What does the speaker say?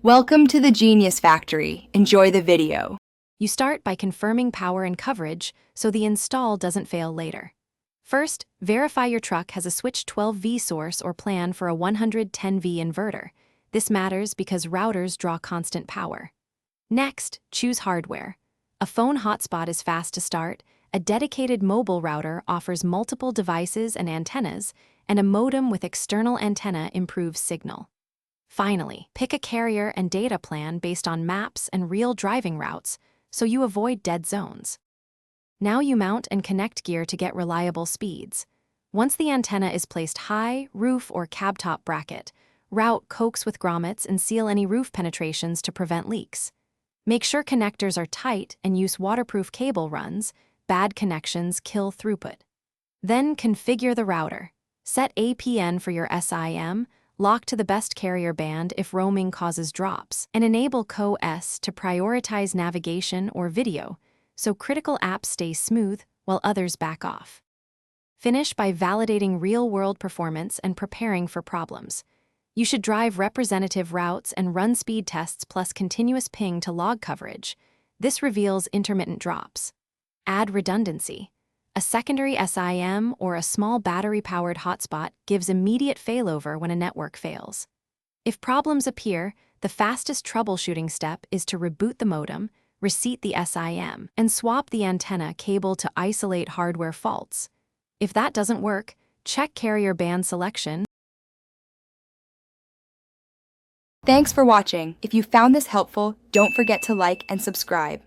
Welcome to the Genius Factory. Enjoy the video. You start by confirming power and coverage so the install doesn't fail later. First, verify your truck has a switch 12V source or plan for a 110V inverter. This matters because routers draw constant power. Next, choose hardware. A phone hotspot is fast to start, a dedicated mobile router offers multiple devices and antennas, and a modem with external antenna improves signal. Finally, pick a carrier and data plan based on maps and real driving routes so you avoid dead zones. Now you mount and connect gear to get reliable speeds. Once the antenna is placed high, roof, or cab top bracket, route coax with grommets and seal any roof penetrations to prevent leaks. Make sure connectors are tight and use waterproof cable runs. Bad connections kill throughput. Then configure the router. Set APN for your SIM, lock to the best carrier band if roaming causes drops, and enable Co-S to prioritize navigation or video so critical apps stay smooth while others back off. Finish by validating real-world performance and preparing for problems. You should drive representative routes and run speed tests plus continuous ping to log coverage. This reveals intermittent drops. Add redundancy. A secondary SIM or a small battery-powered hotspot gives immediate failover when a network fails. If problems appear, the fastest troubleshooting step is to reboot the modem, reseat the SIM, and swap the antenna cable to isolate hardware faults. If that doesn't work, check carrier band selection. Thanks for watching. If you found this helpful, don't forget to like and subscribe.